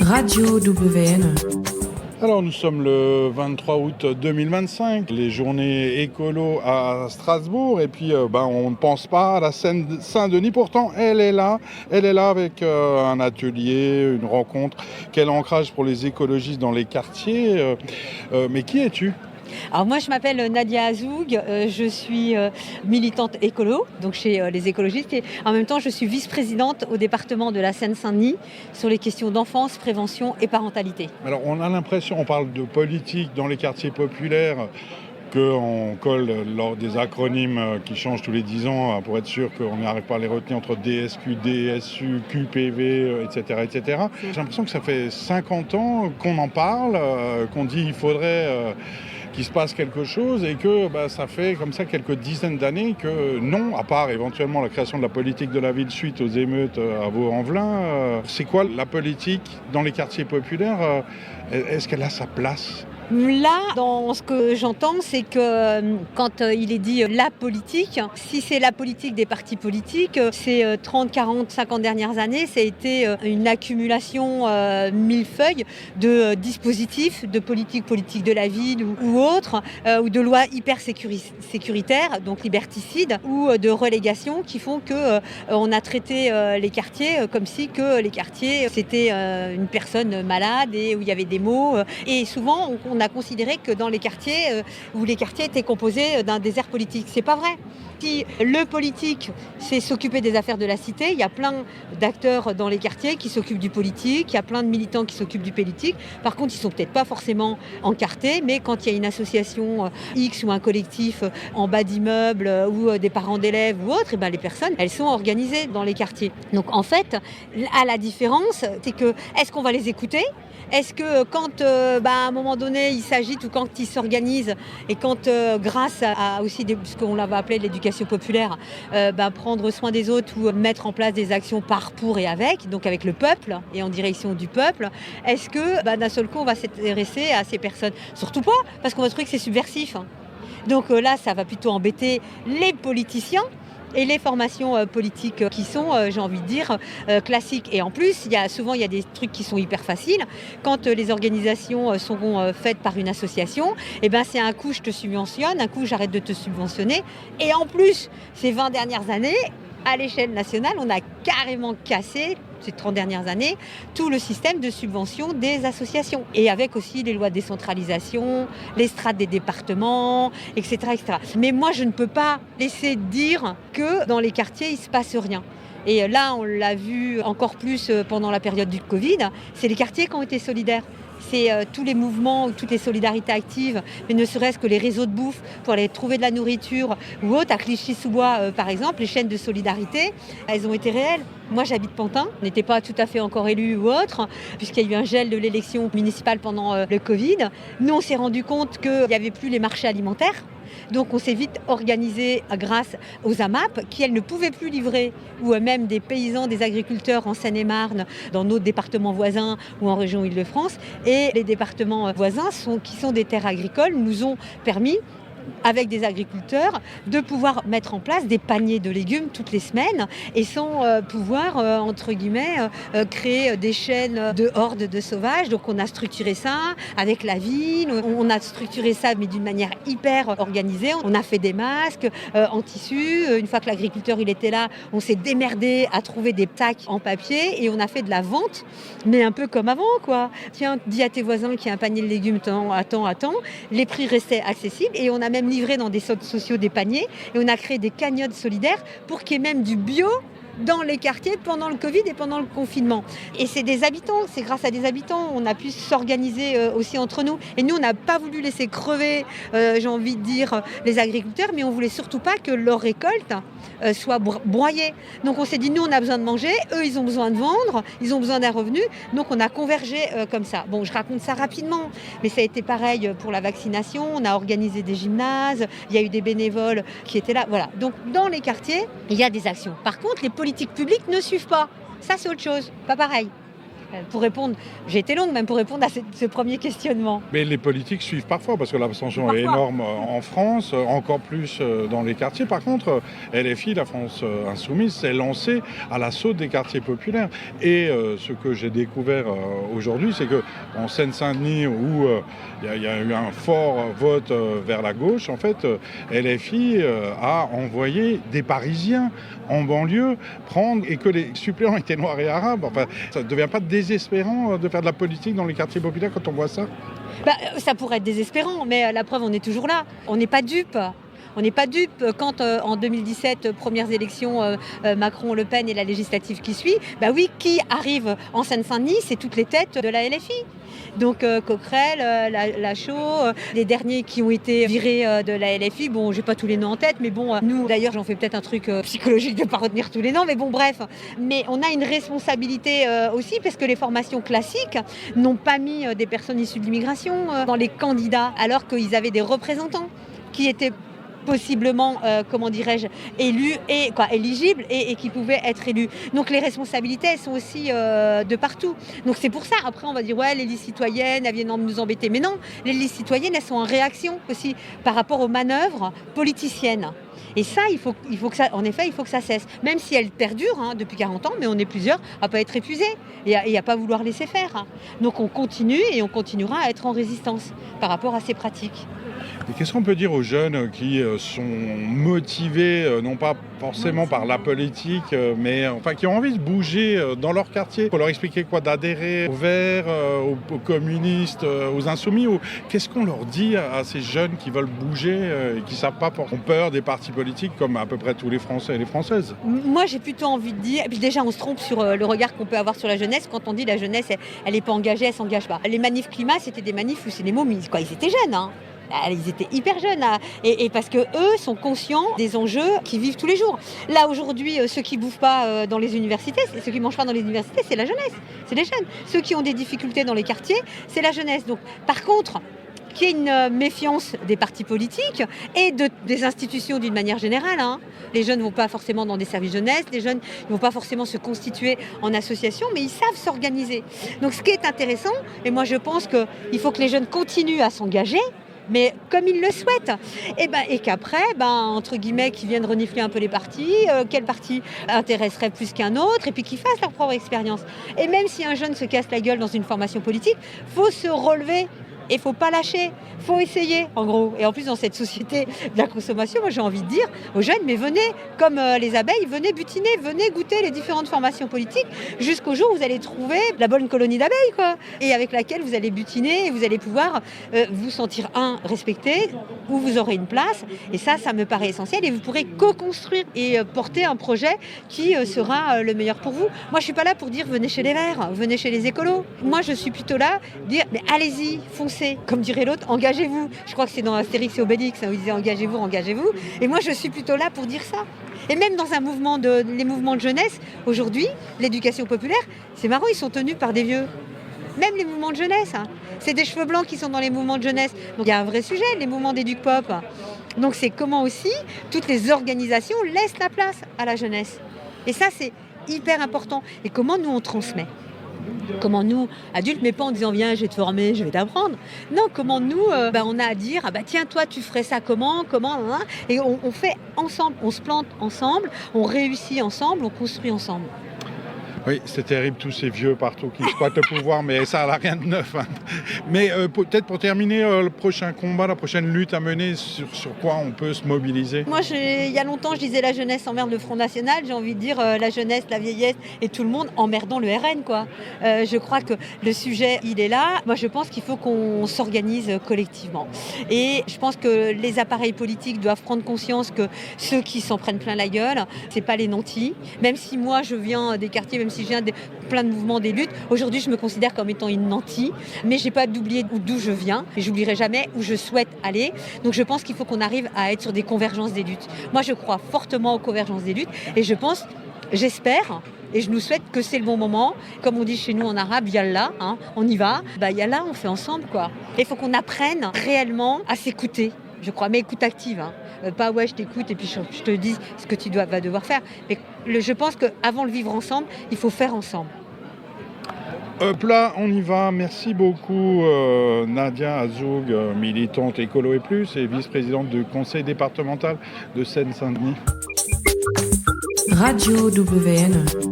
Radio WN. Alors nous sommes le 23 août 2025, les journées écolo à Strasbourg, et puis on ne pense pas à la Seine-Saint-Denis, pourtant elle est là avec un atelier, une rencontre, quel ancrage pour les écologistes dans les quartiers, mais qui es-tu ? Alors moi je m'appelle Nadia Azoug, je suis militante écolo, donc chez les écologistes, et en même temps je suis vice-présidente au département de la Seine-Saint-Denis sur les questions d'enfance, prévention et parentalité. Alors on a l'impression, on parle de politique dans les quartiers populaires, qu'on colle lors des acronymes qui changent tous les 10 ans pour être sûr qu'on n'arrive pas à les retenir entre DSQ, DSU, QPV, etc. etc. J'ai l'impression que ça fait 50 ans qu'on en parle, qu'on dit qu'il faudrait qu'il se passe quelque chose et que ça fait comme ça quelques dizaines d'années que non, à part éventuellement la création de la politique de la ville suite aux émeutes à Vaux-en-Velin. C'est quoi la politique dans les quartiers populaires ? Est-ce qu'elle a sa place ? Là, dans ce que j'entends, c'est que quand il est dit la politique, si c'est la politique des partis politiques, ces 30, 40, 50 dernières années, ça a été une accumulation millefeuille de dispositifs, de politique de la ville ou autres, ou de lois hyper sécuritaires, donc liberticides, ou de relégation qui font qu'on a traité les quartiers comme si que les quartiers, c'était une personne malade et où il y avait des maux. Et souvent, on a considéré que dans les quartiers, où les quartiers étaient composés d'un désert politique. C'est pas vrai. Si le politique, c'est s'occuper des affaires de la cité, il y a plein d'acteurs dans les quartiers qui s'occupent du politique, il y a plein de militants qui s'occupent du politique. Par contre, ils sont peut-être pas forcément encartés, mais quand il y a une association X ou un collectif en bas d'immeuble ou des parents d'élèves ou autres, les personnes, elles sont organisées dans les quartiers. Donc en fait, à la différence, c'est que est-ce qu'on va les écouter ? Est-ce que quand, à un moment donné, ils s'agitent ou quand ils s'organisent et quand, grâce à aussi ce qu'on l'avait appelé l'éducation populaire, prendre soin des autres ou mettre en place des actions par, pour et avec, donc avec le peuple et en direction du peuple, est-ce que d'un seul coup, on va s'intéresser à ces personnes ? Surtout pas, parce qu'on va trouver que c'est subversif. Donc là, ça va plutôt embêter les politiciens et les formations politiques qui sont, j'ai envie de dire, classiques. Et en plus, il y a des trucs qui sont hyper faciles. Quand les organisations sont faites par une association, c'est un coup je te subventionne, un coup j'arrête de te subventionner. Et en plus, ces 20 dernières années, à l'échelle nationale, on a carrément cassé, ces 30 dernières années, tout le système de subvention des associations. Et avec aussi les lois de décentralisation, les strates des départements, etc., etc. Mais moi, je ne peux pas laisser dire que dans les quartiers, il ne se passe rien. Et là, on l'a vu encore plus pendant la période du Covid, c'est les quartiers qui ont été solidaires. C'est tous les mouvements, toutes les solidarités actives, mais ne serait-ce que les réseaux de bouffe pour aller trouver de la nourriture ou autre. À Clichy-sous-Bois, par exemple, les chaînes de solidarité, elles ont été réelles. Moi, j'habite Pantin, n'était pas tout à fait encore élue ou autre, puisqu'il y a eu un gel de l'élection municipale pendant le Covid. Nous, on s'est rendu compte qu'il n'y avait plus les marchés alimentaires. Donc on s'est vite organisé grâce aux AMAP qui, elles, ne pouvaient plus livrer, ou même des paysans, des agriculteurs en Seine-et-Marne, dans nos départements voisins ou en région Île-de-France. Et les départements voisins, qui sont des terres agricoles, nous ont permis, avec des agriculteurs, de pouvoir mettre en place des paniers de légumes toutes les semaines et sans pouvoir, entre guillemets, créer des chaînes de hordes de sauvages. Donc on a structuré ça avec la ville, on a structuré ça mais d'une manière hyper organisée. On a fait des masques en tissu. Une fois que l'agriculteur il était là, on s'est démerdé à trouver des sacs en papier et on a fait de la vente, mais un peu comme avant, quoi. Tiens, dis à tes voisins qu'il y a un panier de légumes à temps. Les prix restaient accessibles et on a même livré dans des centres sociaux des paniers et on a créé des cagnottes solidaires pour qu'il y ait même du bio dans les quartiers pendant le Covid et pendant le confinement. Et c'est des habitants, c'est grâce à des habitants, on a pu s'organiser aussi entre nous. Et nous, on n'a pas voulu laisser crever, j'ai envie de dire, les agriculteurs, mais on voulait surtout pas que leur récolte soit broyée. Donc on s'est dit, nous, on a besoin de manger, eux, ils ont besoin de vendre, ils ont besoin d'un revenu, donc on a convergé comme ça. Bon, je raconte ça rapidement, mais ça a été pareil pour la vaccination, on a organisé des gymnases, il y a eu des bénévoles qui étaient là, voilà. Donc dans les quartiers, il y a des actions. Par contre, les politiques publiques ne suivent pas. Ça, c'est autre chose, pas pareil. Pour répondre, j'ai été longue même pour répondre à ce premier questionnement. Mais les politiques suivent parfois, parce que l'abstention est énorme en France, encore plus dans les quartiers. Par contre, LFI, la France Insoumise, s'est lancée à l'assaut des quartiers populaires. Et ce que j'ai découvert aujourd'hui, c'est qu'en Seine-Saint-Denis, où il y a eu un fort vote vers la gauche, en fait, LFI a envoyé des Parisiens en banlieue prendre, et que les suppléants étaient noirs et arabes. Enfin, ça ne devient pas désespérant de faire de la politique dans les quartiers populaires quand on voit ça? Ça pourrait être désespérant, mais la preuve, on est toujours là. On n'est pas dupes. On n'est pas dupes quand en 2017, premières élections, Macron-Le Pen et la législative qui suit, qui arrive en Seine-Saint-Denis, c'est toutes les têtes de la LFI. Donc Coquerel, Lachaud, les derniers qui ont été virés de la LFI, bon, j'ai pas tous les noms en tête, mais bon, nous, d'ailleurs, j'en fais peut-être un truc psychologique de pas retenir tous les noms, mais bon, bref. Mais on a une responsabilité aussi, parce que les formations classiques n'ont pas mis des personnes issues de l'immigration dans les candidats, alors qu'ils avaient des représentants qui étaient possiblement, élus et éligibles et qui pouvaient être élus. Donc les responsabilités, elles sont aussi de partout. Donc c'est pour ça, après on va dire, ouais, les listes citoyennes, elles viennent nous embêter. Mais non, les listes citoyennes, elles sont en réaction aussi par rapport aux manœuvres politiciennes. Et ça, il faut que ça, en effet, il faut que ça cesse. Même si elles perdurent depuis 40 ans, mais on est plusieurs à ne pas être épuisés et à pas vouloir laisser faire. Donc on continue et on continuera à être en résistance par rapport à ces pratiques. Et qu'est-ce qu'on peut dire aux jeunes qui sont motivés, non pas forcément par la politique, mais enfin qui ont envie de bouger dans leur quartier? Pour leur expliquer quoi? D'adhérer aux Verts, aux communistes, aux Insoumis? Ou qu'est-ce qu'on leur dit à ces jeunes qui veulent bouger et qui ne savent pas, ont peur des partis politiques comme à peu près tous les Français et les Françaises? Moi, j'ai plutôt envie de dire, et puis déjà on se trompe sur le regard qu'on peut avoir sur la jeunesse quand on dit la jeunesse, elle n'est pas engagée, elle ne s'engage pas. Les manifs climat, c'était des manifs où c'est des momies, quoi. Ils étaient jeunes, hein. Ils étaient hyper jeunes et parce que eux sont conscients des enjeux qu'ils vivent tous les jours. Là aujourd'hui, ceux qui bouffent pas dans les universités, ceux qui mangent pas dans les universités, c'est la jeunesse, c'est les jeunes. Ceux qui ont des difficultés dans les quartiers, c'est la jeunesse. Donc, par contre, qu'il y ait une méfiance des partis politiques et des institutions d'une manière générale. Les jeunes ne vont pas forcément dans des services jeunesse, les jeunes ne vont pas forcément se constituer en association, mais ils savent s'organiser. Donc ce qui est intéressant, et moi je pense qu'il faut que les jeunes continuent à s'engager, mais comme ils le souhaitent. Et qu'après, entre guillemets, qu'ils viennent renifler un peu les partis, quel parti intéresserait plus qu'un autre, et puis qu'ils fassent leur propre expérience. Et même si un jeune se casse la gueule dans une formation politique, il faut se relever. Et il ne faut pas lâcher, il faut essayer, en gros. Et en plus, dans cette société de la consommation, moi j'ai envie de dire aux jeunes, mais venez, comme les abeilles, venez butiner, venez goûter les différentes formations politiques, jusqu'au jour où vous allez trouver la bonne colonie d'abeilles, quoi. Et avec laquelle vous allez butiner et vous allez pouvoir vous sentir, respecté, où vous aurez une place. Et ça me paraît essentiel. Et vous pourrez co-construire et porter un projet qui sera le meilleur pour vous. Moi, je ne suis pas là pour dire venez chez les Verts, venez chez les écolos. Moi, je suis plutôt là pour dire mais allez-y, foncez. Comme dirait l'autre, engagez-vous. Je crois que c'est dans Astérix et Obélix où ils disaient engagez-vous, engagez-vous. Et moi, je suis plutôt là pour dire ça. Et même dans les mouvements de jeunesse, aujourd'hui, l'éducation populaire, c'est marrant, ils sont tenus par des vieux. Même les mouvements de jeunesse, c'est des cheveux blancs qui sont dans les mouvements de jeunesse. Donc il y a un vrai sujet, les mouvements d'éduc-pop. Donc c'est comment aussi toutes les organisations laissent la place à la jeunesse. Et ça, c'est hyper important. Et comment nous, on transmet ? Comment nous, adultes, mais pas en disant viens, je vais te former, je vais t'apprendre. Non, comment nous, on a à dire tiens, toi, tu ferais ça comment, et on fait ensemble, on se plante ensemble, on réussit ensemble, on construit ensemble. Oui, c'est terrible tous ces vieux partout qui squattent le pouvoir, mais ça n'a rien de neuf. Mais peut-être pour terminer, le prochain combat, la prochaine lutte à mener, sur quoi on peut se mobiliser? Moi, il y a longtemps, je disais la jeunesse emmerde le Front National. J'ai envie de dire la jeunesse, la vieillesse et tout le monde emmerdant le RN, quoi. Je crois que le sujet, il est là. Moi, je pense qu'il faut qu'on s'organise collectivement. Et je pense que les appareils politiques doivent prendre conscience que ceux qui s'en prennent plein la gueule, c'est pas les nantis. Même si moi, je viens des quartiers, même si je viens de plein de mouvements des luttes, aujourd'hui je me considère comme étant une nantie, mais j'ai pas d'oublier d'où je viens et j'oublierai jamais où je souhaite aller. Donc je pense qu'il faut qu'on arrive à être sur des convergences des luttes. Moi je crois fortement aux convergences des luttes et j'espère et je nous souhaite que c'est le bon moment. Comme on dit chez nous en arabe, yallah, on y va. Yallah, on fait ensemble, quoi. Et il faut qu'on apprenne réellement à s'écouter, je crois, mais écoute active. Pas ouais, je t'écoute et puis je te dis ce que tu vas devoir faire. Mais je pense qu'avant le vivre ensemble, il faut faire ensemble. Hop là, on y va. Merci beaucoup Nadia Azoug, militante écolo et plus et vice-présidente du conseil départemental de Seine-Saint-Denis. Radio WN.